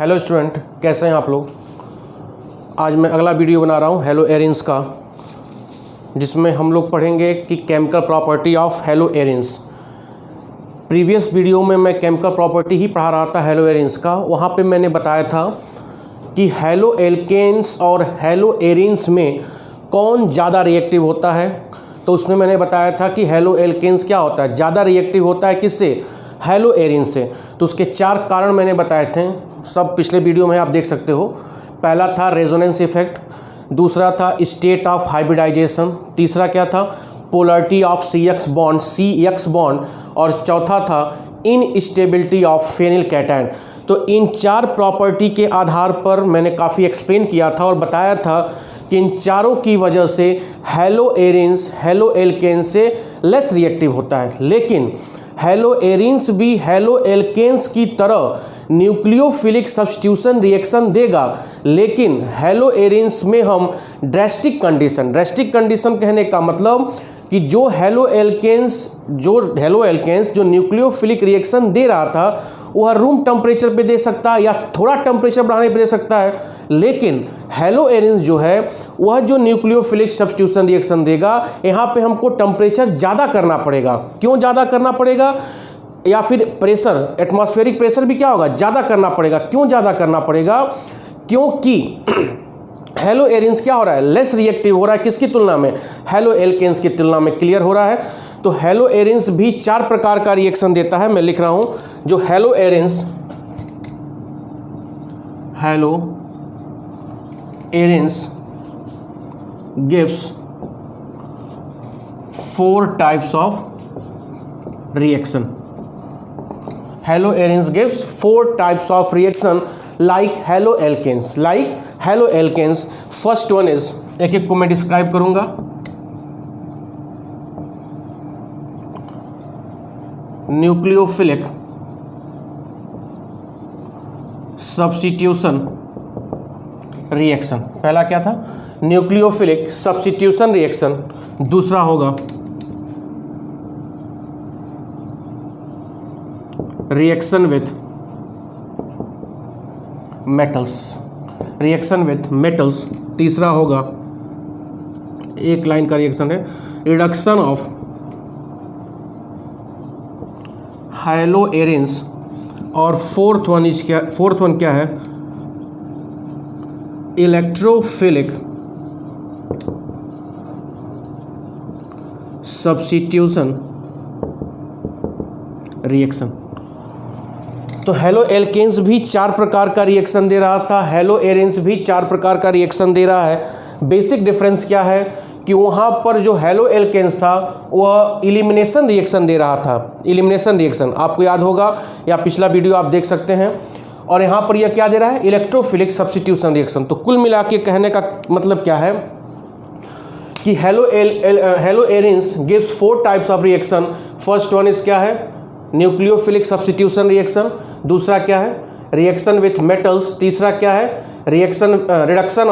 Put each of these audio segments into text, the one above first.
Hello student, कैसे हैं आप लोग। आज मैं अगला वीडियो बना रहा हूं हेलो एरिन्स का, जिसमें हम लोग पढ़ेंगे कि chemical property of hello arenes. Previous video में मैं केमिकल प्रॉपर्टी ही पढ़ा रहा था हेलो एरिन्स का। वहां पे मैंने बताया था कि हेलो एल्केन्स और हेलो एरिन्स में कौन ज़्यादा रिएक्टिव होता है। तो उसमें मैंने बताया था कि हेलो एल्केन्स क्या होता है, ज़्यादा रिएक्टिव होता है किससे, हेलो एरिन से। तो उसके 4 कारण मैंने बताए थे, सब पिछले वीडियो में आप देख सकते हो। पहला था रेजोनेंस इफेक्ट, दूसरा था स्टेट ऑफ हाइब्रिडाइजेशन, तीसरा क्या था polarity of C X bond, और चौथा था इनस्टेबिलिटी ऑफ फेनिल कैटायन। तो इन 4 प्रॉपर्टी के आधार पर मैंने काफ़ी एक्सप्लेन किया था और बताया था कि इन चारों की वजह से हेलो एरिन्स हेलो एल्केन्स से लेस रिएक्टिव होता है। लेकिन हेलो एरिन्स भी हेलो एल्केन्स की तरह न्यूक्लियोफिलिक सब्स्टिट्यूशन रिएक्शन देगा, लेकिन हेलो एरिन्स में हम ड्रेस्टिक कंडीशन कहने का मतलब कि जो हेलो एल्केन्स जो न्यूक्लियोफिलिक रिएक्शन दे रहा था वह रूम टेम्परेचर पे दे सकता है या थोड़ा टेम्परेचर बढ़ाने पे दे सकता है। लेकिन हेलो एरिन्स जो है वह जो न्यूक्लियोफिलिक सब्स्टिट्यूशन रिएक्शन देगा, यहाँ पे हमको टेम्परेचर ज़्यादा करना पड़ेगा। क्यों ज़्यादा करना पड़ेगा, या फिर प्रेशर, एटमॉस्फेरिक प्रेशर भी क्या होगा, ज़्यादा करना पड़ेगा। क्यों ज़्यादा करना पड़ेगा, क्योंकि हेलो एरिन्स क्या हो रहा है, लेस रिएक्टिव हो रहा है किसकी तुलना में, हेलो एल्केन्स की तुलना में। क्लियर हो रहा है। तो हेलो एरिन्स भी 4 प्रकार का रिएक्शन देता है, मैं लिख रहा हूं। जो haloarenes gives 4 types of reaction. Haloarenes gives 4 types of reaction like haloalkanes. First one is, एक को मैं डिस्क्राइब करूंगा। Nucleophilic substitution reaction. पहला क्या था, न्यूक्लियोफिलिक सब्स्टिट्यूशन रिएक्शन। दूसरा होगा रिएक्शन विथ मेटल्स। तीसरा होगा, एक लाइन का रिएक्शन है, रिडक्शन ऑफ हेलो एरिन्स। और फोर्थ वन क्या है, इलेक्ट्रोफिलिक सब्स्टिट्यूशन रिएक्शन। तो हेलो एल्केन्स भी 4 प्रकार का रिएक्शन दे रहा था, हेलो एरिन्स भी 4 प्रकार का रिएक्शन दे रहा है। बेसिक डिफरेंस क्या है कि वहाँ पर जो हेलो एल्केन्स था वह इलिमिनेशन रिएक्शन दे रहा था। इलिमिनेशन रिएक्शन आपको याद होगा, या पिछला वीडियो आप देख सकते हैं। और यहाँ पर यह क्या दे रहा है, इलेक्ट्रोफिलिक सब्स्टिट्यूशन रिएक्शन। तो कुल मिला के कहने का मतलब क्या है कि haloarenes gives 4 types of reaction. First one is क्या है, न्यूक्लियोफिलिक सब्स्टिट्यूशन रिएक्शन। दूसरा क्या है, रिएक्शन विथ मेटल्स। तीसरा क्या है, रिडक्शन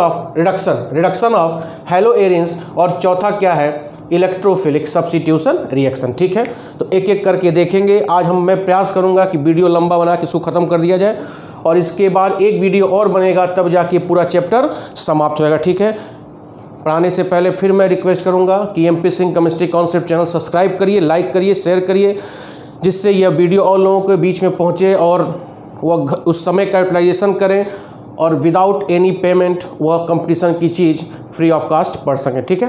ऑफ हेलो एरिन्स। और चौथा क्या है, इलेक्ट्रोफिलिक सब्स्टिट्यूशन रिएक्शन। ठीक है, तो एक एक करके देखेंगे। आज मैं प्रयास करूंगा कि वीडियो लंबा बना के इसको ख़त्म कर दिया जाए, और इसके बाद एक वीडियो और बनेगा, तब जाके पूरा चैप्टर समाप्त होगा। ठीक है, पढ़ाने से पहले फिर मैं रिक्वेस्ट करूंगा कि MP Singh chemistry concept channel subscribe करिए, लाइक करिए, शेयर करिए, जिससे यह वीडियो और लोगों के बीच में पहुंचे और वह उस समय का यूटिलाइजेशन करें और विदाउट एनी पेमेंट वह कंपटीशन की चीज़ फ्री ऑफ कास्ट पढ़ सकें। ठीक है,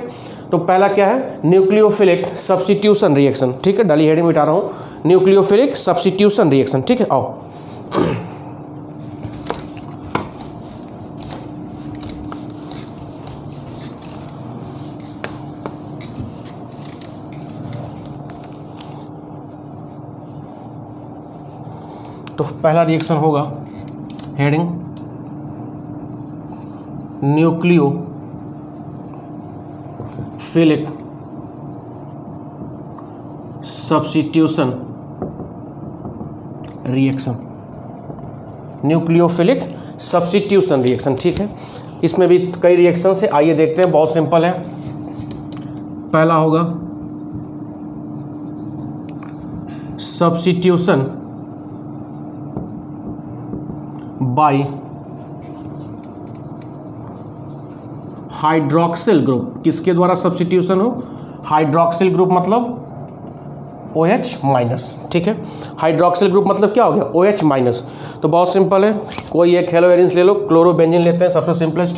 तो पहला क्या है, न्यूक्लियोफिलिक सब्स्टिट्यूशन रिएक्शन। ठीक है, डाली हेडिंग मिटा रहा हूँ, न्यूक्लियोफिलिक सब्स्टिट्यूशन रिएक्शन। ठीक है, आओ। तो पहला रिएक्शन होगा, heading nucleophilic substitution reaction. Nucleophilic substitution reaction. ठीक है, इसमें भी कई रिएक्शन है, आइए देखते हैं। बहुत सिंपल है। पहला होगा सब्स्टिट्यूशन बाई हाइड्रोक्सिल ग्रुप, किसके द्वारा सब्स्टिट्यूशन हो, हाइड्रोक्सिल ग्रुप मतलब OH माइनस, ठीक है। हाइड्रोक्सिल ग्रुप मतलब क्या हो गया, OH माइनस। तो बहुत सिंपल है, कोई एक हेलो एरिन्स ले लो, क्लोरोबेंजीन लेते हैं सबसे सिंपलेस्ट।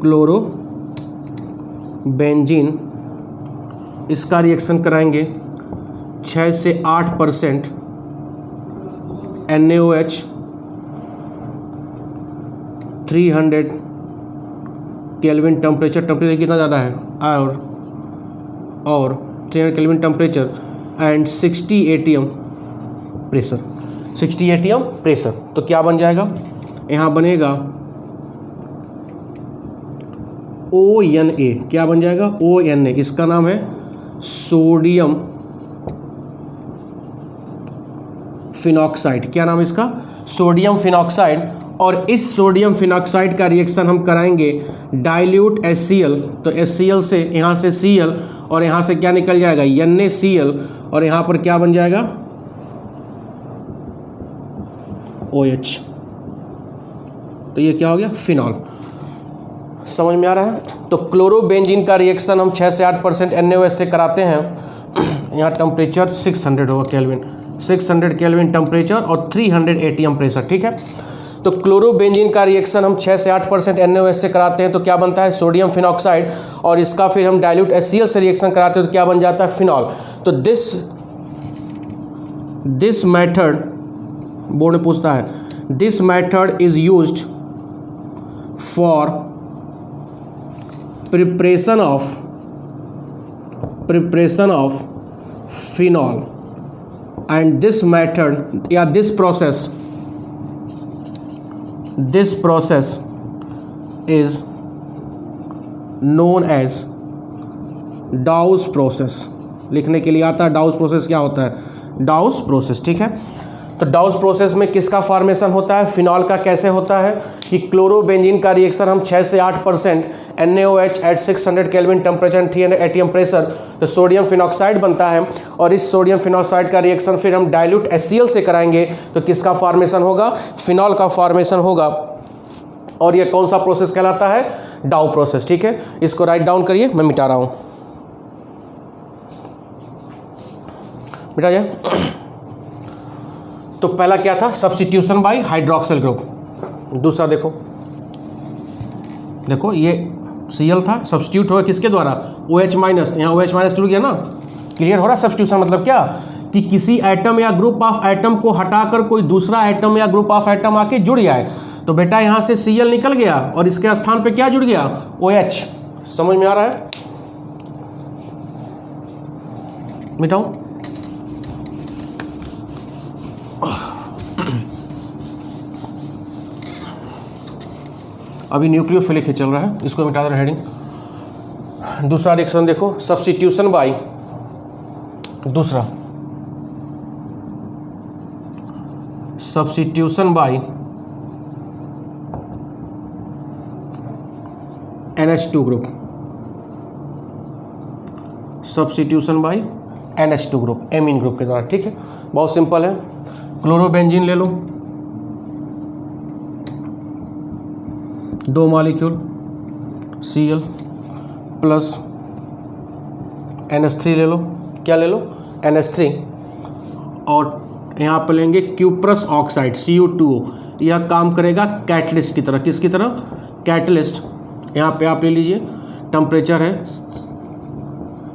क्लोरोबेंजीन, इसका रिएक्शन कराएंगे 6 से 8% NaOH 300 केल्विन टेम्परेचर कितना ज़्यादा है, और 300 kelvin temperature and 60 ATM pressure, 60 ATM pressure. तो क्या बन जाएगा, यहाँ बनेगा ONA, क्या बन जाएगा ONA, इसका नाम है सोडियम फिनॉक्साइड। क्या नाम है इसका, सोडियम फिनॉक्साइड। और इस सोडियम फिनॉक्साइड का रिएक्शन हम कराएंगे डाइल्यूट HCl, तो HCl से यहाँ से Cl और यहाँ से क्या निकल जाएगा NaCl, और यहाँ पर क्या बन जाएगा OH। तो ये क्या हो गया, फिनॉल। समझ में आ रहा है। तो क्लोरोबेंजीन का रिएक्शन हम 6 से 8% NaOH से कराते हैं। यहाँ टेम्परेचर 600 होगा केल्विन, 600 केल्विन टेम्परेचर और 300 ATM प्रेशर, ठीक है। तो क्लोरोबेंजीन का रिएक्शन हम 6 से 8% NaOH से कराते हैं, तो क्या बनता है सोडियम फिनॉक्साइड, और इसका फिर हम डाइल्यूट HCl से रिएक्शन कराते हैं तो क्या बन जाता है फिनॉल। तो दिस मेथड, बोर्ड में पूछता है, this method is used for preparation of phenol, and this method या this process is known as Dawes process। लिखने के लिए आता है Dawes process, क्या होता है Dawes process, ठीक है। तो Dawes process में किसका फॉर्मेशन होता है, फिनॉल का। कैसे होता है कि क्लोरोबेंजीन का रिएक्शन हम 6 से 8% NaOH at 600 kelvin temperature 300 ATM pressure, तो सोडियम फिनॉक्साइड बनता है, और इस सोडियम फिनॉक्साइड का रिएक्शन फिर हम डाइल्यूट HCl से कराएंगे तो किसका फॉर्मेशन होगा, फिनॉल का फॉर्मेशन होगा। और ये कौन सा प्रोसेस कहलाता है, डाउ प्रोसेस, ठीक है। इसको राइट डाउन करिए, मैं मिटा रहा हूँ, मिटा जाए। तो पहला क्या था, सब्स्टिट्यूशन बाय हाइड्रोक्सिल ग्रुप। दूसरा देखो ये Cl था, सब्स्टिट्यूट हो किसके द्वारा, OH माइनस, यहाँ OH माइनस जुड़ गया ना, क्लियर हो रहा है। सब्स्टिट्यूशन मतलब क्या, कि किसी एटम या ग्रुप ऑफ एटम को हटाकर कोई दूसरा एटम या ग्रुप ऑफ एटम आके जुड़ जाए। तो बेटा यहाँ से Cl निकल गया और इसके स्थान पे क्या जुड़ गया, OH। समझ में आ रहा है, मिटाऊं। अभी न्यूक्लियोफिलिक ही चल रहा है, इसको मिटा दो हेडिंग। दूसरा रिएक्शन देखो, substitution by NH2 group, substitution by NH2 group, amine group के द्वारा, ठीक है। बहुत सिंपल है, क्लोरोबेंजीन ले लो, 2 मॉलिक्यूल Cl प्लस NH3 ले लो, क्या ले लो NH3, और यहाँ पर लेंगे क्यूप्रस ऑक्साइड Cu2O। यह काम करेगा कैटलिस्ट की तरह, किसकी तरह, कैटलिस्ट। यहाँ पे आप ले लीजिए, टेम्परेचर है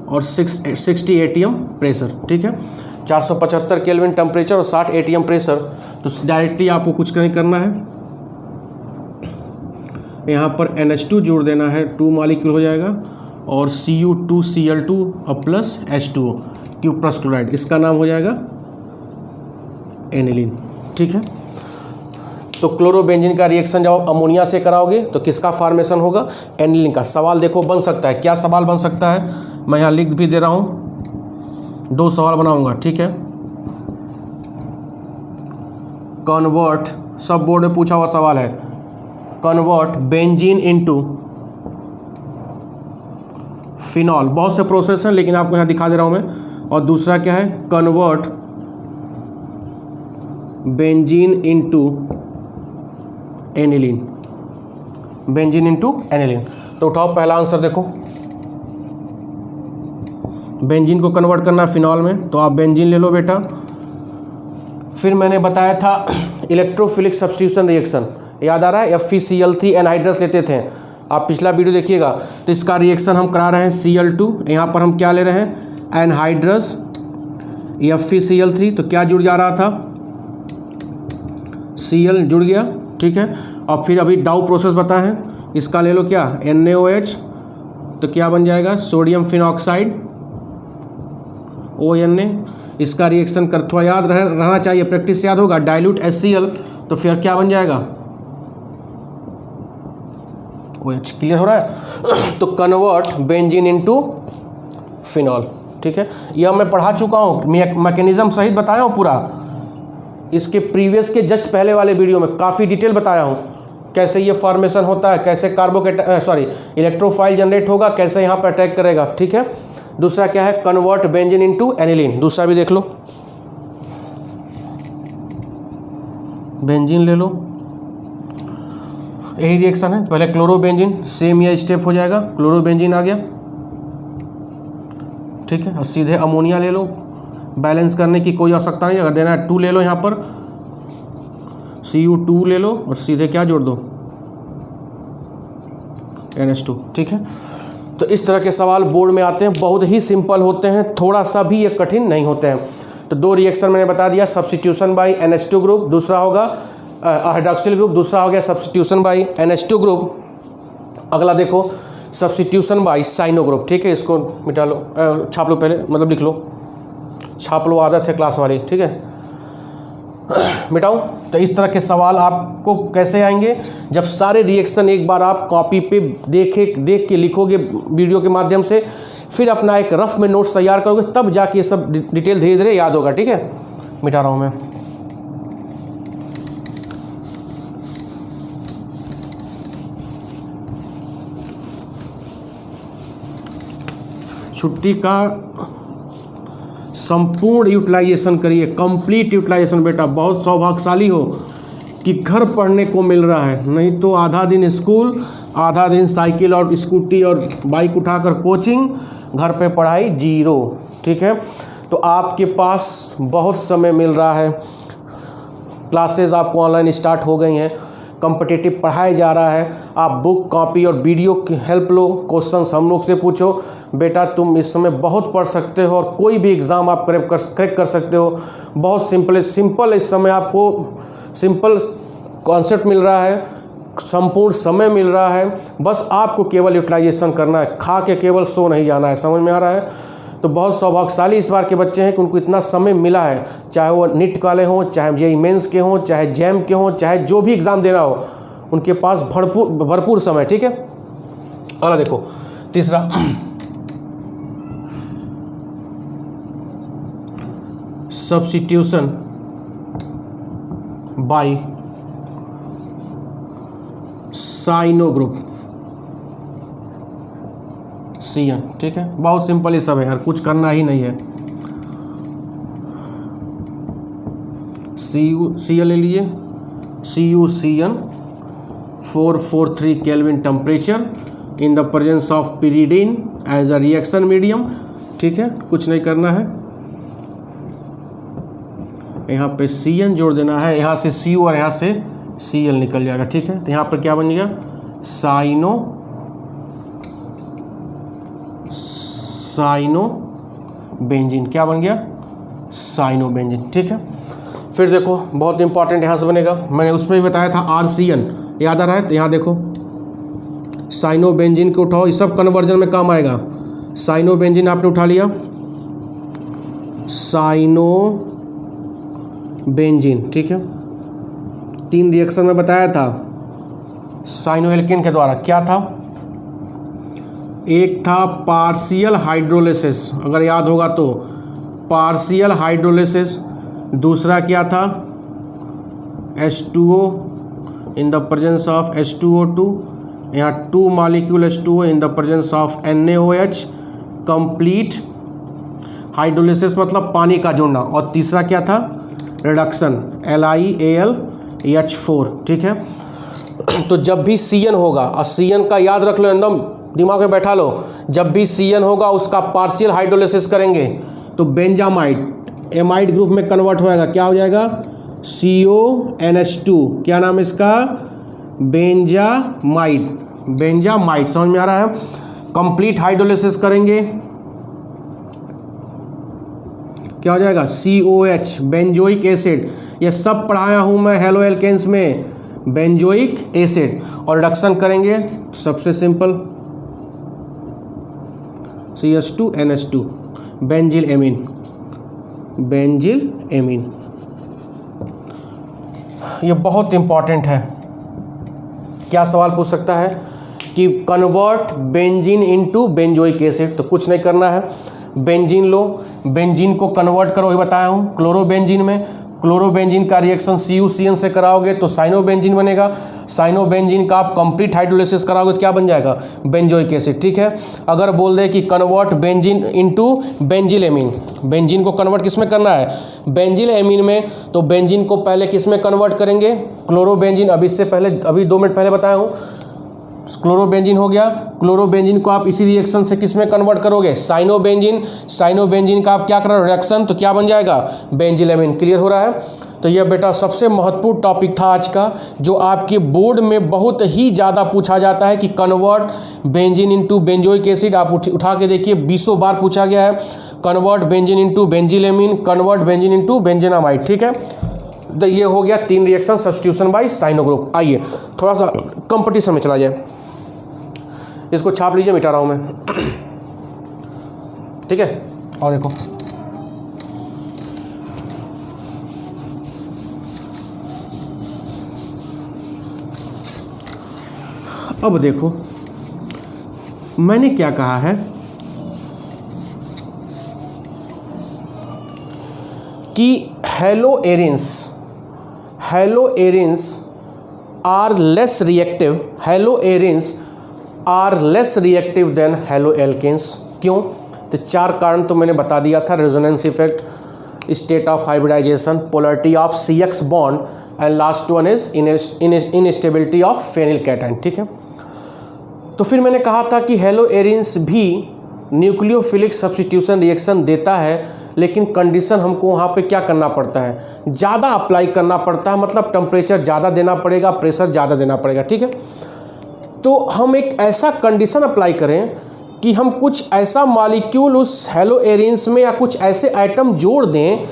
और 60 ATM प्रेशर, ठीक है। 475 केल्विन टेम्परेचर और 60 ATM प्रेशर। तो डायरेक्टली आपको कुछ नहीं करना है, यहाँ पर NH2 जोड़ देना है, 2 मॉलिक्यूल हो जाएगा, और Cu2Cl2 और प्लस H2O, क्यूप्रस क्लोराइड, इसका नाम हो जाएगा एनिलीन, ठीक है। तो क्लोरोबेंजीन का रिएक्शन जब आप अमोनिया से कराओगे तो किसका फॉर्मेशन होगा, एनिलीन का। सवाल देखो बन सकता है, क्या सवाल बन सकता है, मैं यहाँ लिख भी दे रहा हूँ, 2 सवाल बनाऊंगा, ठीक है। कन्वर्ट, सब बोर्ड में पूछा हुआ सवाल है, कन्वर्ट बेंजीन इनटू फिनॉल। बहुत से प्रोसेस हैं लेकिन आपको यहाँ दिखा दे रहा हूँ मैं। और दूसरा क्या है, convert benzene into aniline, benzene into aniline. तो उठाओ पहला आंसर देखो, बेंजीन को कन्वर्ट करना फिनॉल में, तो आप बेंजीन ले लो बेटा। फिर मैंने बताया था इलेक्ट्रोफिलिक सब्स्टिट्यूशन रिएक्शन, याद आ रहा है, FeCl3 एनहाइड्रस लेते थे, आप पिछला वीडियो देखिएगा। तो इसका रिएक्शन हम करा रहे हैं Cl2, यहाँ पर हम क्या ले रहे हैं, एनहाइड्रस FeCl3, तो क्या जुड़ जा रहा था, Cl जुड़ गया, ठीक है। और फिर अभी डाउ प्रोसेस बताए हैं, इसका ले लो क्या, NaOH, तो क्या बन जाएगा, सोडियम फिनॉक्साइड ONA। इसका रिएक्शन कर, थोड़ा याद रहना चाहिए, प्रैक्टिस से याद होगा, डाइल्यूट HCl, तो फिर क्या बन जाएगा, OH। क्लियर हो रहा है। तो कन्वर्ट बेंजीन इनटू फिनॉल, ठीक है। यह मैं पढ़ा चुका हूँ, मैकेनिज्म सहित बताया हूँ पूरा, इसके प्रीवियस के जस्ट पहले वाले वीडियो में काफ़ी डिटेल बताया हूँ, कैसे ये फॉर्मेशन होता है, कैसे इलेक्ट्रोफाइल जनरेट होगा, कैसे यहाँ पर अटैक करेगा, ठीक है। दूसरा क्या है, कन्वर्ट बेंजीन इनटू एनिलीन, दूसरा भी देख लो, बेंजीन ले लो, यही रिएक्शन है। पहले क्लोरोबेंजीन, सेम यह स्टेप हो जाएगा, क्लोरोबेंजीन आ गया, ठीक है। और सीधे अमोनिया ले लो, बैलेंस करने की कोई आवश्यकता नहीं, अगर देना है 2 ले लो, यहाँ पर Cu2 ले लो और सीधे क्या जोड़ दो, NH2, ठीक है। तो इस तरह के सवाल बोर्ड में आते हैं, बहुत ही सिंपल होते हैं, थोड़ा सा भी ये कठिन नहीं होते हैं। तो 2 रिएक्शन मैंने बता दिया, सब्स्टिट्यूशन बाय NH2 ग्रुप, दूसरा होगा हाइड्रॉक्सिल ग्रुप, दूसरा हो गया सब्स्टिट्यूशन बाय NH2 ग्रुप। अगला देखो सब्स्टिट्यूशन बाय साइनो ग्रुप, ठीक है। इसको मिटा लो, छाप लो पहले, मतलब लिख लो, छाप लो, आदत है क्लास वाली, ठीक है। मिटाऊं। तो इस तरह के सवाल आपको कैसे आएंगे, जब सारे रिएक्शन एक बार आप कॉपी पे देख के लिखोगे वीडियो के माध्यम से, फिर अपना एक रफ में नोट्स तैयार करोगे, तब जाके ये सब डिटेल धीरे धीरे याद होगा, ठीक है। मिटा रहा हूं मैं। छुट्टी का संपूर्ण यूटिलाइजेशन करिए, कंप्लीट यूटिलाइजेशन बेटा। बहुत सौभाग्यशाली हो कि घर पढ़ने को मिल रहा है, नहीं तो आधा दिन स्कूल, आधा दिन साइकिल और स्कूटी और बाइक उठाकर कोचिंग, घर पे पढ़ाई जीरो, ठीक है। तो आपके पास बहुत समय मिल रहा है, क्लासेस आपको ऑनलाइन स्टार्ट हो गई हैं, कॉम्पिटिटिव पढ़ाया जा रहा है, आप बुक कॉपी और वीडियो की हेल्प लो, क्वेश्चंस हम लोग से पूछो। बेटा तुम इस समय बहुत पढ़ सकते हो और कोई भी एग्ज़ाम आप क्रैक कर सकते हो। बहुत सिंपल इस समय आपको सिंपल कॉन्सेप्ट मिल रहा है, संपूर्ण समय मिल रहा है, बस आपको केवल यूटिलाइजेशन करना है, खा के केवल सो नहीं जाना है। समझ में आ रहा है। तो बहुत सौभाग्यशाली इस बार के बच्चे हैं कि उनको इतना समय मिला है, चाहे वो नीट वाले हों, चाहे जेईई मेंस के हों, चाहे जैम के हों, चाहे जो भी एग्ज़ाम देना हो, उनके पास भरपूर समय, ठीक है। अगला देखो तीसरा, substitution by cyano group CN, ठीक है। बहुत सिंपल ही सब है यार, कुछ करना ही नहीं है। Cl ले लिए, CuCN 443 kelvin temperature in the presence of pyridine as a reaction medium, ठीक है। कुछ नहीं करना है, यहाँ पे CN जोड़ देना है, यहाँ से Cu और यहाँ से Cl निकल जाएगा, ठीक है। तो यहाँ पर क्या बन गया, साइनो बेंजीन, क्या बन गया, साइनो बेंजीन, ठीक है। फिर देखो बहुत इंपॉर्टेंट यहाँ से बनेगा, मैंने उसमें भी बताया था RCN, याद आ रहा है। तो यहाँ देखो साइनो बेंजीन को उठाओ, ये सब कन्वर्जन में काम आएगा। साइनो बेंजीन आपने उठा लिया, साइनो बेंजीन, ठीक है। 3 रिएक्शन में बताया था साइनो एल्केन के द्वारा, क्या था, एक था पार्शियल हाइड्रोलिसिस, अगर याद होगा तो पार्शियल हाइड्रोलिसिस। दूसरा क्या था, H2O in the presence of H2O2, यहाँ 2 molecule H2O in the presence of NaOH, complete hydrolysis मतलब पानी का जोड़ना, और तीसरा क्या था, रिडक्शन, LiAlH4, ठीक है। तो जब भी CN होगा, और CN का याद रख लो, एकदम दिमाग में बैठा लो, जब भी CN होगा उसका पार्शियल हाइड्रोलिसिस करेंगे तो बेंजामाइड एमाइड ग्रुप में कन्वर्ट होएगा, क्या हो जाएगा, CONH2, क्या नाम है इसका, बेंजामाइड, बेंजामाइड, समझ में आ रहा है। कंप्लीट हाइड्रोलिसिस करेंगे, क्या हो जाएगा, COH, बेंजोइक एसिड, ये सब पढ़ाया हूं मैं हेलो एल्केन्स में, बेंजोइक एसिड, और रिडक्शन करेंगे सबसे simple CH2NH2, benzyl amine, benzyl amine. ये बहुत इंपॉर्टेंट है, क्या सवाल पूछ सकता है कि convert benzene into benzoic acid, तो कुछ नहीं करना है, बेंजीन लो, बेंजीन को कन्वर्ट करो, ये बताया हूँ क्लोरोबेंजीन में, क्लोरोबेंजीन का रिएक्शन CuCN से कराओगे तो साइनोबेंजीन बनेगा, साइनोबेंजीन का आप कंप्लीट हाइड्रोलिसिस कराओगे तो क्या बन जाएगा, बेंजोइक एसिड, ठीक है। अगर बोल दे कि convert benzene into benzyl amine, benzene को कन्वर्ट किस में करना है, बेंजिल एमीन में, तो बेंजीन को पहले किस में कन्वर्ट करेंगे, क्लोरोबेंजीन, अभी इससे पहले, अभी 2 मिनट पहले बताया हूँ, क्लोरोबेंजीन हो गया, क्लोरोबेंजीन को आप इसी रिएक्शन से किस में कन्वर्ट करोगे, साइनोबेंजीन, साइनोबेंजीन का आप क्या करो रिएक्शन, तो क्या बन जाएगा, बेंजिलेमिन। क्लियर हो रहा है। तो यह बेटा सबसे महत्वपूर्ण टॉपिक था आज का, जो आपके बोर्ड में बहुत ही ज़्यादा पूछा जाता है कि convert benzene into benzoic acid, आप उठा के देखिए 20 बार पूछा गया है, convert benzene into benzylamine, convert benzene into benzenamide, ठीक है। तो ये हो गया 3 reaction substitution by cyano group. आइए थोड़ा सा कंपटीशन में चला जाए, इसको छाप लीजिए, मिटा रहा हूं मैं, ठीक है। और देखो अब देखो मैंने क्या कहा है कि haloarenes are less reactive, haloarenes are less reactive than haloalkanes. क्यों, तो 4 कारण तो मैंने बता दिया था, resonance effect, state of hybridization, polarity of CX bond, and last one is instability of phenyl cation, ठीक है। तो फिर मैंने कहा था कि हेलो एरिन्स भी न्यूक्लियोफिलिक सब्स्टिट्यूशन रिएक्शन देता है, लेकिन कंडीशन हमको वहाँ पे क्या करना पड़ता है, ज़्यादा अप्लाई करना पड़ता है, मतलब टेम्परेचर ज़्यादा देना पड़ेगा, प्रेशर ज़्यादा देना पड़ेगा, ठीक है। तो हम एक ऐसा कंडीशन अप्लाई करें कि हम कुछ ऐसा मॉलिक्यूल उस हेलो एरिन्स में या कुछ ऐसे आइटम जोड़ दें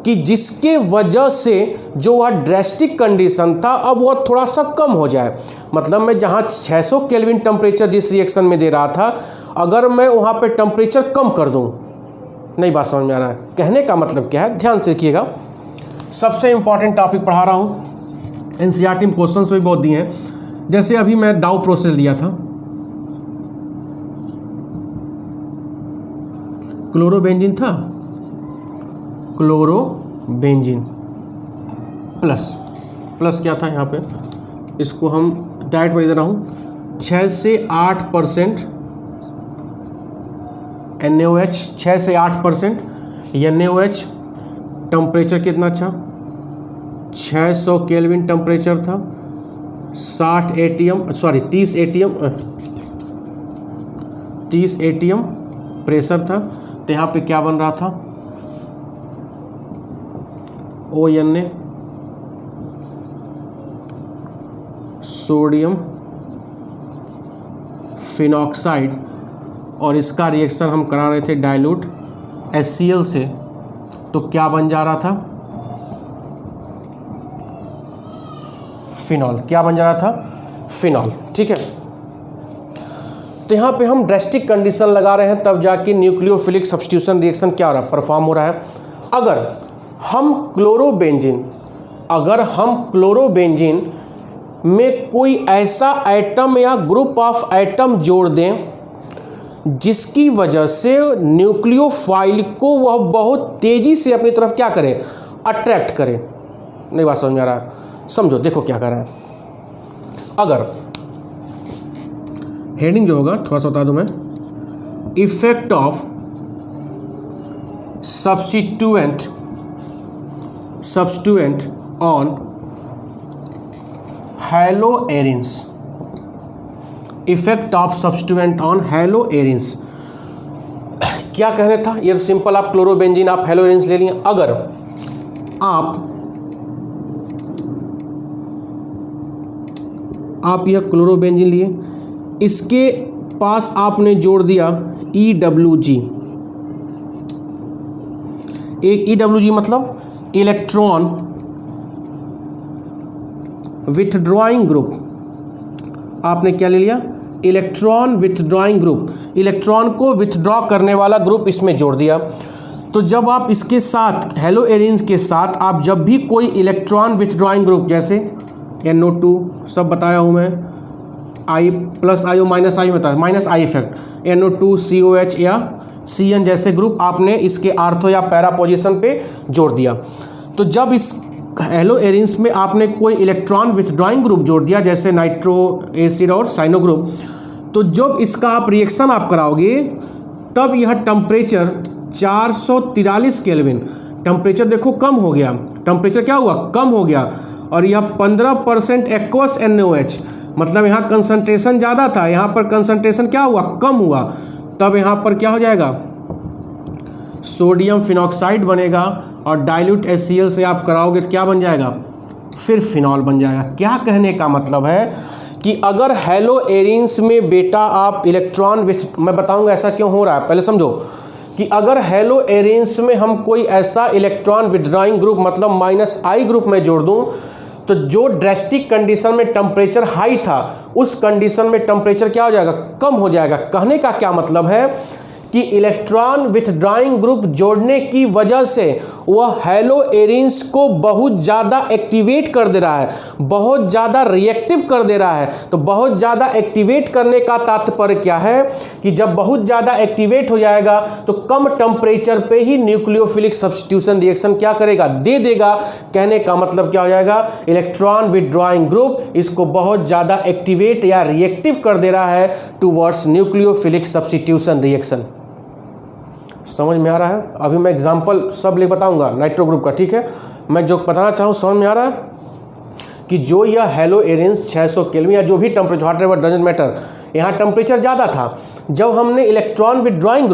कि जिसके वजह से जो वह ड्रेस्टिक कंडीशन था अब वह थोड़ा सा कम हो जाए। मतलब मैं जहाँ 600 केल्विन टेम्परेचर जिस रिएक्शन में दे रहा था, अगर मैं वहाँ पे टेम्परेचर कम कर दूँ, नहीं बात समझ में आ रहा है, कहने का मतलब क्या है, ध्यान से देखिएगा। सबसे इंपॉर्टेंट टॉपिक पढ़ा रहा हूँ, NCERT में क्वेश्चन भी बहुत दिए हैं। जैसे अभी मैं डाउ प्रोसेस लिया था, क्लोरोबेंजीन था, क्लोरोबेंजीन प्लस क्या था यहाँ पे, इसको हम डायरेक्ट में दे रहा हूँ 6 से 8% NaOH, 6 से 8% NaOH, टेम्परेचर कितना अच्छा, 600 केल्विन टेम्परेचर था, 30 ATM प्रेशर था। तो यहाँ पे क्या बन रहा था, ONA, सोडियम फिनॉक्साइड, और इसका रिएक्शन हम करा रहे थे डाइल्यूट HCl से, तो क्या बन जा रहा था, फिनॉल, क्या बन जा रहा था, फिनॉल, ठीक है। तो यहाँ पे हम ड्रेस्टिक कंडीशन लगा रहे हैं, तब जाके न्यूक्लियोफिलिक सब्स्टिट्यूशन रिएक्शन क्या हो रहा है, परफॉर्म हो रहा है। अगर हम क्लोरोबेंजीन में कोई ऐसा एटम या ग्रुप ऑफ एटम जोड़ दें जिसकी वजह से न्यूक्लियोफाइल को वह बहुत तेज़ी से अपनी तरफ क्या करे, अट्रैक्ट करे, नहीं बात समझ में आ रहा है, समझो, देखो क्या कर रहा है। अगर हेडिंग जो होगा थोड़ा सा बता दूं मैं, effect of substituent on haloarenes, effect of substituent on haloarenes. क्या कहना था, ये सिंपल, आप क्लोरोबेंजीन आप हैलोएरिन्स ले लिए। अगर आप यह क्लोरोबेंजीन लिए, इसके पास आपने जोड़ दिया EWG। एक EWG मतलब इलेक्ट्रॉन विथड्रॉइंग ग्रुप। आपने क्या ले लिया, इलेक्ट्रॉन विथड्रॉइंग ग्रुप, इलेक्ट्रॉन को विथड्रॉ करने वाला ग्रुप इसमें जोड़ दिया। तो जब आप इसके साथ हैलोएरिन्स के साथ आप जब भी कोई इलेक्ट्रॉन विथड्रॉइंग ग्रुप, जैसे NO2 सब बताया हूँ मैं, I+I -I बताया, -I इफेक्ट, NO2 COH या CN जैसे ग्रुप आपने इसके आर्थो या पैरा पोजीशन पे जोड़ दिया। तो जब इस हैलोएरिन्स में आपने कोई इलेक्ट्रॉन विथड्रॉइंग ग्रुप जोड़ दिया, जैसे नाइट्रो एसिड और साइनो ग्रुप, तो जब इसका आप रिएक्शन आप कराओगे तब यह टेम्परेचर 443 केल्विन, टेम्परेचर देखो कम हो गया, टेम्परेचर क्या हुआ, कम हो गया। और यह 15% एक्वस NaOH, मतलब यहाँ कंसंट्रेशन ज़्यादा था, यहाँ पर कंसंट्रेशन क्या हुआ, कम हुआ। तब यहाँ पर क्या हो जाएगा, सोडियम फिनॉक्साइड बनेगा और डाइल्यूट HCl से आप कराओगे तो क्या बन जाएगा, फिर फिनॉल बन जाएगा। क्या कहने का मतलब है कि अगर हैलोएरिन्स में बेटा आप इलेक्ट्रॉन मैं बताऊंगा ऐसा क्यों हो रहा है, पहले समझो कि अगर हैलोएरिन्स में हम कोई ऐसा इलेक्ट्रॉन विथड्रॉइंग ग्रुप मतलब -I ग्रुप में जोड़ दूं, तो जो ड्रेस्टिक कंडीशन में टेम्परेचर हाई था उस कंडीशन में टेम्परेचर क्या हो जाएगा, कम हो जाएगा। कहने का क्या मतलब है कि इलेक्ट्रॉन विथड्रॉइंग ग्रुप जोड़ने की वजह से वह हैलोएरिन्स को बहुत ज़्यादा एक्टिवेट कर दे रहा है, बहुत ज़्यादा रिएक्टिव कर दे रहा है। तो बहुत ज़्यादा एक्टिवेट करने का तात्पर्य क्या है कि जब बहुत ज़्यादा एक्टिवेट हो जाएगा तो कम टेम्परेचर पे ही न्यूक्लियोफिलिक सब्स्टिट्यूशन रिएक्शन क्या करेगा, दे देगा। कहने का मतलब क्या हो जाएगा, इलेक्ट्रॉन विथड्रॉइंग ग्रुप इसको बहुत ज़्यादा एक्टिवेट या रिएक्टिव कर दे रहा है टूवर्ड्स न्यूक्लियोफिलिक सब्स्टिट्यूशन रिएक्शन। समझ में आ रहा है? अभी मैं एग्जांपल सब ले बताऊंगा नाइट्रो ग्रुप का, ठीक है। मैं जो बताना चाहूँ समझ में आ रहा है कि जो यह हैलोएरिन्स 600 केल्विन या जो भी temperature, hot ever doesn't matter, यहाँ टेम्परेचर ज़्यादा था। जब हमने इलेक्ट्रॉन विथड्रॉइंग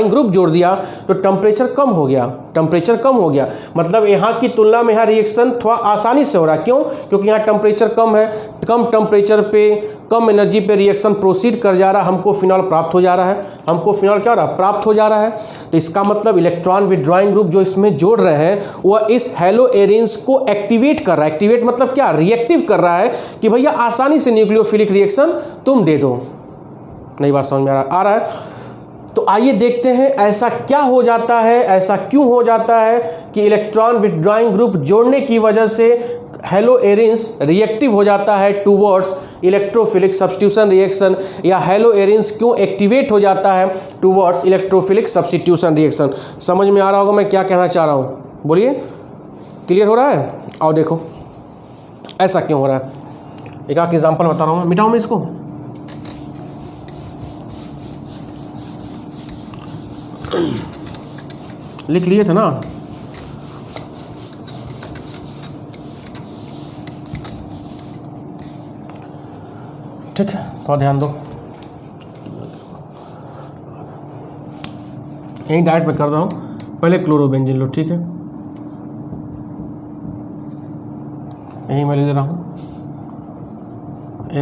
ग्रुप जोड़ दिया तो टेम्परेचर कम हो गया, टेम्परेचर कम हो गया। मतलब यहाँ की तुलना में यहाँ रिएक्शन थोड़ा आसानी से हो रहा है। क्यों? क्योंकि यहाँ टेम्परेचर कम है, कम टेम्परेचर पे कम एनर्जी पे रिएक्शन प्रोसीड कर जा रहा है, हमको फिनॉल प्राप्त हो जा रहा है, हमको फिनॉल क्या हो रहा है, प्राप्त हो जा रहा है। तो इसका मतलब इलेक्ट्रॉन विथड्रॉइंग ग्रुप जो इसमें जोड़ रहे हैं वह इस हैलोएरिन्स को एक्टिवेट कर रहा है। एक्टिवेट मतलब क्या, रिएक्टिव कर रहा है कि भैया आसानी से न्यूक्लियोफिलिक रिएक्शन तुम दे दो। नई बात समझ में आ रहा है? तो आइए देखते हैं ऐसा क्या हो जाता है, ऐसा क्यों हो जाता है कि इलेक्ट्रॉन विथड्रॉइंग ग्रुप जोड़ने की वजह से हैलोएरिन्स रिएक्टिव हो जाता है टूवर्ड्स इलेक्ट्रोफिलिक सब्स्टिट्यूशन रिएक्शन, या हैलोएरिन्स क्यों एक्टिवेट हो जाता है टूवर्ड्स इलेक्ट्रोफिलिक सब्स्टिट्यूशन रिएक्शन। समझ में आ रहा होगा मैं क्या कहना चाह रहा हूँ, बोलिए, क्लियर हो रहा है? आओ देखो ऐसा क्यों हो रहा है। एक आध एग्जाम्पल बता रहा हूँ, मिटाऊँ मैं इसको। लिख लिए थे ना, ठीक है, थोड़ा ध्यान दो। यही डायरेक्ट में कर रहा हूँ, पहले क्लोरोबेंजीन लो, ठीक है। यही मैं ले रहा हूँ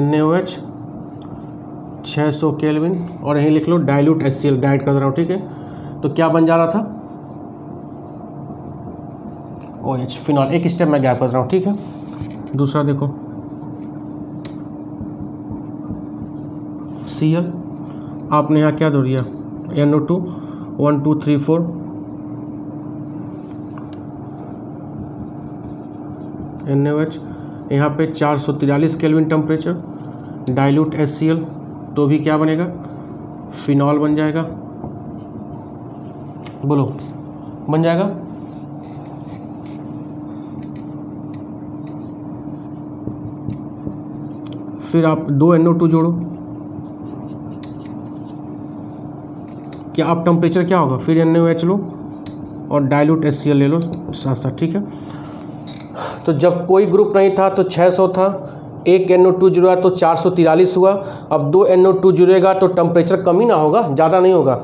NaOH 600 केल्विन और यहीं लिख लो डाइल्यूट HCl, डाइट कर रहा हूँ, ठीक है। तो क्या बन जा रहा था, OH फिनॉल। एक स्टेप मैं गैप कर रहा हूँ, ठीक है। दूसरा देखो Cl, आपने यहाँ क्या जोड़ दिया, NO2 1 2 3 4, NaOH यहाँ पे 443 केल्विन टेम्परेचर, डाइल्यूट HCl, तो भी क्या बनेगा, फिनॉल बन जाएगा। बोलो, बन जाएगा। फिर आप 2 NO2 जोड़ो, क्या अब टेम्परेचर क्या होगा, फिर NaOH लो और डाइल्यूट HCl ले लो साथ साथ, ठीक है। तो जब कोई ग्रुप नहीं था तो 600 था, एक NO2 जुड़ा तो 443 हुआ। अब 2 NO2 जुड़ेगा तो टेम्परेचर कम ही ना होगा, ज़्यादा नहीं होगा,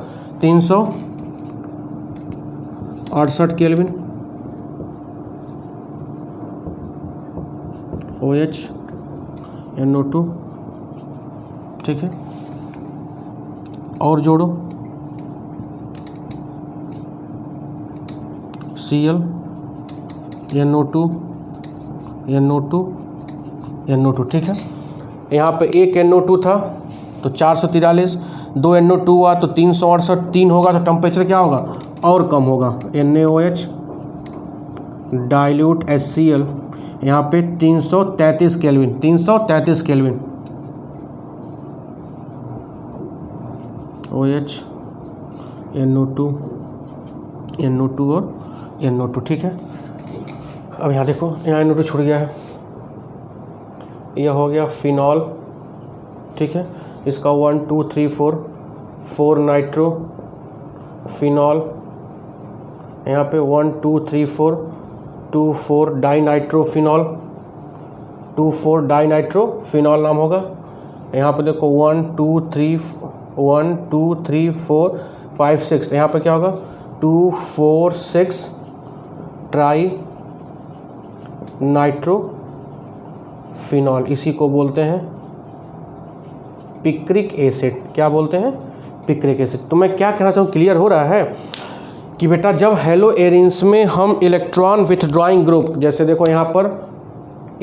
368 केल्विन। OH NO2, ठीक है। और जोड़ो Cl NO2 NO2 NO2, ठीक है। यहाँ पे एक NO2 था तो 443, 2 NO2 हुआ तो 368, 3 होगा तो टेम्परेचर क्या होगा, और कम होगा, NaOH डाइल्यूट HCl, यहाँ पे 333 केल्विन, 333 केल्विन। OH NO2 और NO2, ठीक है। अब यहाँ देखो, यहाँ NO2 छूट गया है, यह हो गया फिनॉल, ठीक है। इसका 1 2 3 4 नाइट्रो फिनॉल, यहाँ पे 1 2 3 2 4 dinitrophenol, 2 4 dinitrophenol नाम होगा। यहाँ पे देखो 1 2 3 4 5 6, यहाँ पे क्या होगा, 2 4 6 ट्राई नाइट्रो फिनॉल, इसी को बोलते हैं पिक्रिक एसिड। क्या बोलते हैं, पिक्रिक एसिड। तो मैं क्या कहना चाहूँ, क्लियर हो रहा है कि बेटा जब हेलो एरिन्स में हम इलेक्ट्रॉन विथड्रॉइंग ग्रुप, जैसे देखो यहाँ पर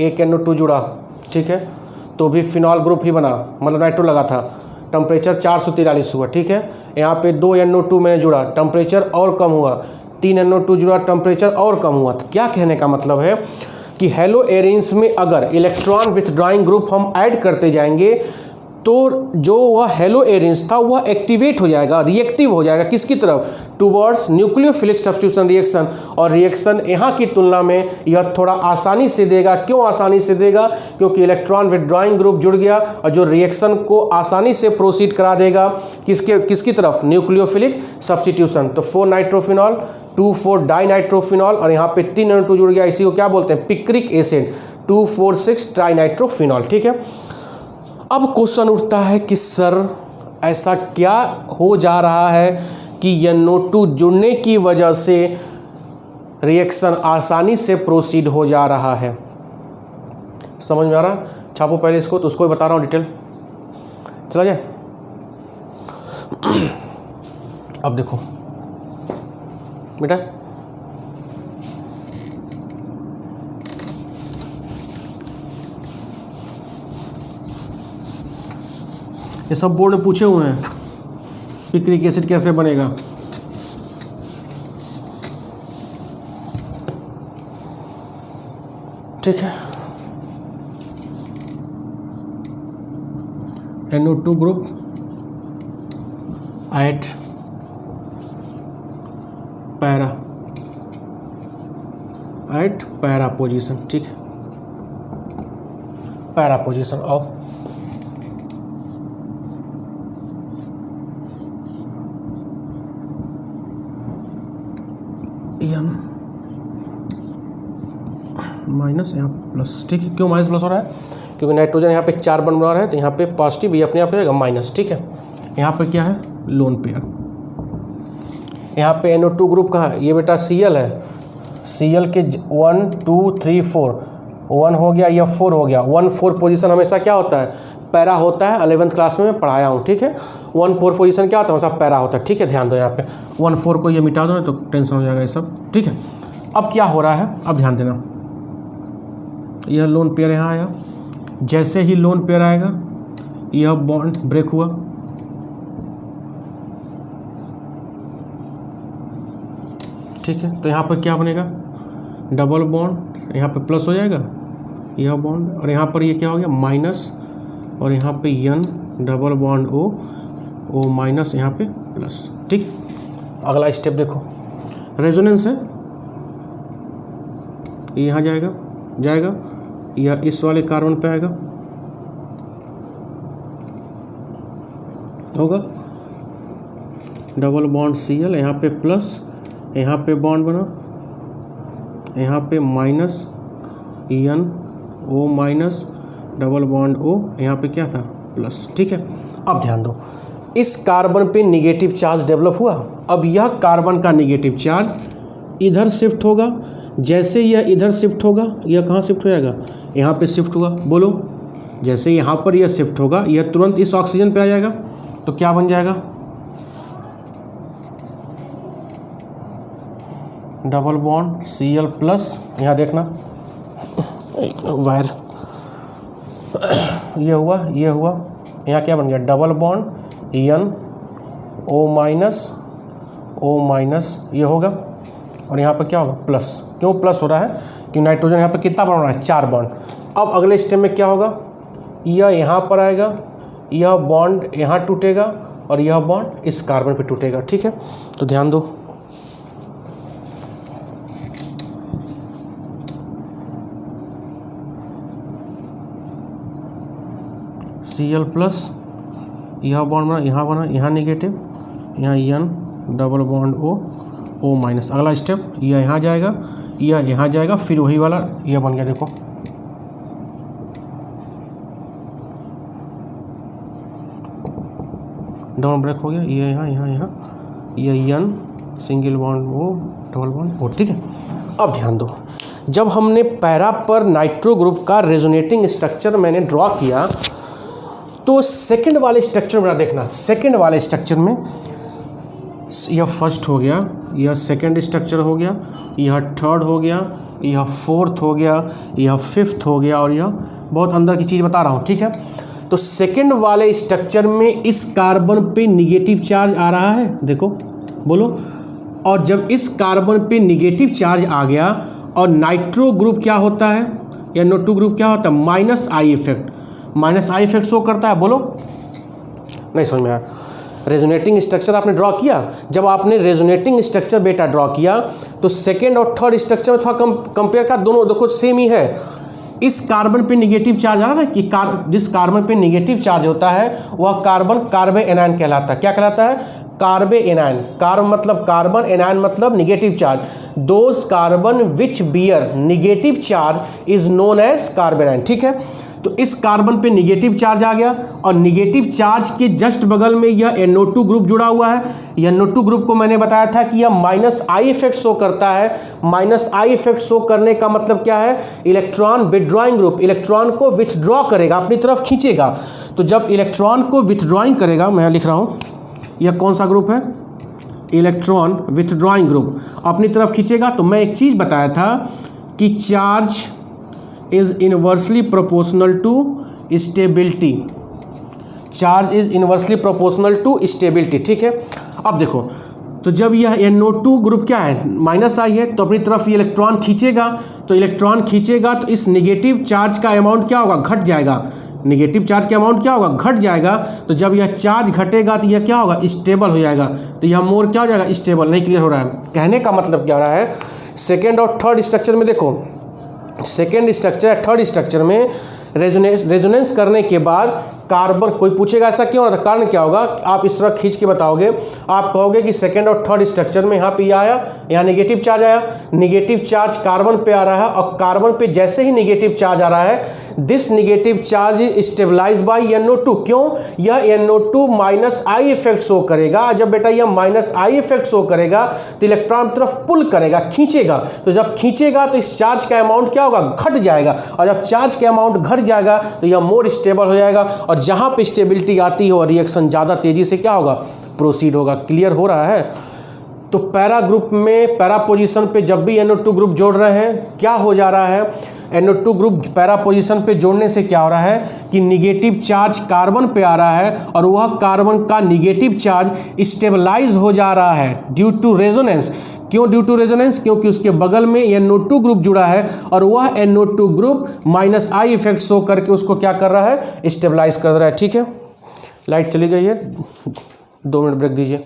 एक NO2 जुड़ा, ठीक है, तो भी फिनॉल ग्रुप ही बना, मतलब नाइट्रो लगा था, टेम्परेचर 443 हुआ, ठीक है। यहाँ पे 2 NO2 मैंने जुड़ा, टेम्परेचर और कम हुआ, 3 NO2 जुड़ा, टेम्परेचर और कम हुआ। तो क्या कहने का मतलब है कि हेलो एरिन्स में अगर इलेक्ट्रॉन विथड्रॉइंग ग्रुप हम ऐड करते जाएंगे तो जो वह हेलो एरिन्स था वह एक्टिवेट हो जाएगा, रिएक्टिव हो जाएगा, किसकी तरफ, टुवर्ड्स न्यूक्लियोफिलिक सब्स्टिट्यूशन रिएक्शन। और रिएक्शन यहाँ की तुलना में यह थोड़ा आसानी से देगा। क्यों आसानी से देगा, क्योंकि इलेक्ट्रॉन विथड्रॉइंग ग्रुप जुड़ गया और जो रिएक्शन को आसानी से प्रोसीड करा देगा किसकी तरफ, न्यूक्लियोफिलिक सब्स्टिट्यूशन। तो 4 नाइट्रोफिनॉल 2 4 डाई नाइट्रोफिनॉल और यहाँ पे 3 NO2 जुड़ गया, इसी को क्या बोलते हैं, पिक्रिक एसिड, 2 4 6 ट्राई नाइट्रोफिनॉल, ठीक है। अब क्वेश्चन उठता है कि सर ऐसा क्या हो जा रहा है कि NO2 जुड़ने की वजह से रिएक्शन आसानी से प्रोसीड हो जा रहा है। समझ में आ रहा, छापो पहले इसको, तो उसको भी बता रहा हूँ डिटेल, चला जाए। अब देखो बेटा, ये सब बोर्ड में पूछे हुए हैं, पिक्रिक एसिड कैसे बनेगा। ठीक है, NO2 group at para position, ठीक है, para position of N minus यहाँ प्लस, ठीक है। क्यों माइनस प्लस हो रहा है, क्योंकि नाइट्रोजन यहाँ पे 4 बन रहा है, तो यहाँ पे पॉजिटिव भी अपने आप हो जाएगा माइनस, ठीक है। यहाँ पर क्या है, लोन पेयर। यहाँ पे NO2 ग्रुप कहाँ है, ये बेटा Cl है, Cl के 1 2 3 4, 1 हो गया, यह 4 हो गया। 1 4 पोजीशन हमेशा क्या होता है, पैरा होता है। 11th क्लास में मैं पढ़ाया हूँ, ठीक है। 1 4 पोजीशन क्या होता है, हमेशा पैरा होता है, ठीक है। ध्यान दो यहाँ पे 1 4 को ये मिटा दो ना तो टेंशन हो जाएगा ये सब, ठीक है। अब क्या हो रहा है, अब ध्यान देना, यह लोन पेयर यहाँ आया, जैसे ही लोन पेयर आएगा यह बॉन्ड ब्रेक हुआ, ठीक है। तो यहाँ पर क्या बनेगा, डबल बॉन्ड, यहाँ पे प्लस हो जाएगा यह बॉन्ड, और यहाँ पर ये क्या हो गया माइनस, और यहाँ पे N double bond O minus, यहाँ पे प्लस, ठीक। अगला स्टेप देखो, रेजोनेंस है, ये यहाँ जाएगा यह इस वाले कार्बन पे आएगा, होगा डबल बॉन्ड Cl, यहाँ पे प्लस, यहाँ पे बॉन्ड बना, यहाँ पे minus NO minus double bond O, यहाँ पे क्या था प्लस। ठीक है, अब ध्यान दो, इस कार्बन पे निगेटिव चार्ज डेवलप हुआ। अब यह कार्बन का निगेटिव चार्ज इधर शिफ्ट होगा, जैसे यह इधर शिफ्ट होगा, यह कहाँ शिफ्ट हो जाएगा, यहाँ पे शिफ्ट होगा। बोलो, जैसे यहाँ पर यह शिफ्ट होगा, यह तुरंत इस ऑक्सीजन पे आ जाएगा, तो क्या बन जाएगा, डबल बॉन्ड Cl प्लस, यहाँ देखना वायर, ये हुआ, ये हुआ, यहाँ क्या बन गया, डबल बॉन्ड NO माइनस, ये होगा, और यहाँ पर क्या होगा प्लस। क्यों प्लस हो रहा है, कि नाइट्रोजन यहाँ पर कितना बन रहा है, 4 बॉन्ड। अब अगले स्टेप में क्या होगा, यह यहाँ पर आएगा, यह बॉन्ड यहाँ टूटेगा, और यह बॉन्ड इस कार्बन पे टूटेगा। ठीक है, तो ध्यान दो, Cl प्लस, यह बॉन्ड बना, यहाँ निगेटिव, यहाँ N double bond O minus. अगला स्टेप, यह यहाँ जाएगा, यह यहाँ जाएगा, फिर वही वाला यह बन गया, देखो डाउन ब्रेक हो गया, ये यहाँ, ये N single bond O double bond O। ठीक है, अब ध्यान दो, जब हमने पैरा पर नाइट्रो ग्रुप का रेजोनेटिंग स्ट्रक्चर मैंने ड्रॉ किया, तो सेकंड वाले स्ट्रक्चर में देखना, सेकंड वाले स्ट्रक्चर में यह फर्स्ट हो गया, यह सेकंड स्ट्रक्चर हो गया, यह थर्ड हो गया, यह फोर्थ हो गया, यह फिफ्थ हो गया, और यह बहुत अंदर की चीज़ बता रहा हूँ। ठीक है, तो सेकंड वाले स्ट्रक्चर में इस कार्बन पे निगेटिव चार्ज आ रहा है, देखो बोलो, और जब इस कार्बन पे निगेटिव चार्ज आ गया और नाइट्रो ग्रुप क्या होता है, या NO2 ग्रुप क्या होता है, माइनस आई इफेक्ट शो करता है। बोलो, नहीं समझ में आया। रेजोनेटिंग स्ट्रक्चर आपने ड्रॉ किया, जब आपने रेजोनेटिंग स्ट्रक्चर बेटा ड्रॉ किया, तो सेकेंड और थर्ड स्ट्रक्चर में थोड़ा कंपेयर का, दोनों देखो सेम ही है। इस कार्बन पे निगेटिव चार्ज आ रहा है कि जिस कार्बन पे निगेटिव चार्ज होता है वह कार्बन कार्बे एनायन कहलाता है। क्या कहलाता है, कार्बे एनायन। कार्ब मतलब कार्बन, एनायन मतलब negative charge. Those carbon which bear negative charge is known as carbanion. ठीक है, तो इस कार्बन पे निगेटिव चार्ज आ गया और निगेटिव चार्ज के जस्ट बगल में यह NO2 ग्रुप जुड़ा हुआ है। यह NO2 ग्रुप को मैंने बताया था कि यह माइनस आई इफेक्ट शो करता है। माइनस आई इफेक्ट शो करने का मतलब क्या है, इलेक्ट्रॉन विथड्रॉइंग ग्रुप इलेक्ट्रॉन को विथड्रॉ करेगा, अपनी तरफ खींचेगा। तो जब इलेक्ट्रॉन को विथड्रॉइंग करेगा, मैं लिख रहा हूँ, यह कौन सा ग्रुप है, इलेक्ट्रॉन विथड्रॉइंग ग्रुप अपनी तरफ खींचेगा। तो मैं एक चीज़ बताया था कि charge is inversely proportional to stability. Charge is inversely proportional to stability. ठीक है, अब देखो, तो जब यह NO2 ग्रुप क्या है, माइनस आई है, तो अपनी तरफ ये इलेक्ट्रॉन खींचेगा। तो इलेक्ट्रॉन खींचेगा तो इस निगेटिव चार्ज का अमाउंट क्या होगा, घट जाएगा। निगेटिव चार्ज का अमाउंट क्या होगा, घट जाएगा। तो जब यह चार्ज घटेगा तो यह क्या होगा, स्टेबल हो जाएगा। तो यह मोर क्या हो जाएगा, स्टेबल। नहीं क्लियर हो रहा है, कहने का मतलब क्या हो रहा है, सेकेंड और थर्ड स्ट्रक्चर में देखो, सेकेंड स्ट्रक्चर थर्ड स्ट्रक्चर में रेजोनेंस करने के बाद कार्बन, कोई पूछेगा ऐसा क्यों हो रहा था, कारण क्या होगा, आप इस तरह खींच के बताओगे। आप कहोगे कि सेकेंड और थर्ड स्ट्रक्चर में यहाँ पे ये आया, यहाँ निगेटिव चार्ज आया, निगेटिव चार्ज कार्बन पे आ रहा है, और कार्बन पे जैसे ही निगेटिव चार्ज आ रहा है, this negative charge is stabilize by NO2। क्यों, यह NO2 minus I effect show करेगा। जब बेटा यह माइनस आई इफेक्ट शो करेगा तो इलेक्ट्रॉन की तरफ पुल करेगा, खींचेगा। तो जब खींचेगा तो इस चार्ज का अमाउंट क्या होगा, घट जाएगा। और जब चार्ज का अमाउंट घट जाएगा तो यह मोर स्टेबल हो जाएगा। और जहाँ पे स्टेबिलिटी आती है और रिएक्शन ज़्यादा तेजी से क्या होगा, प्रोसीड होगा। क्लियर हो रहा है। तो पैरा ग्रुप में, पैरा पोजीशन पे जब भी NO2 ग्रुप जोड़ रहे हैं, क्या हो जा रहा है, NO2 ग्रुप पैरा पोजीशन पे जोड़ने से क्या हो रहा है कि निगेटिव चार्ज कार्बन पे आ रहा है और वह कार्बन का निगेटिव चार्ज स्टेबलाइज हो जा रहा है ड्यू टू रेजोनेंस। क्यों ड्यू टू रेजोनेंस, क्योंकि उसके बगल में NO2 ग्रुप जुड़ा है और वह NO2 group minus I effect show करके उसको क्या कर रहा है, स्टेबलाइज कर रहा है। ठीक है, लाइट चली गई है, 2 मिनट ब्रेक दीजिए।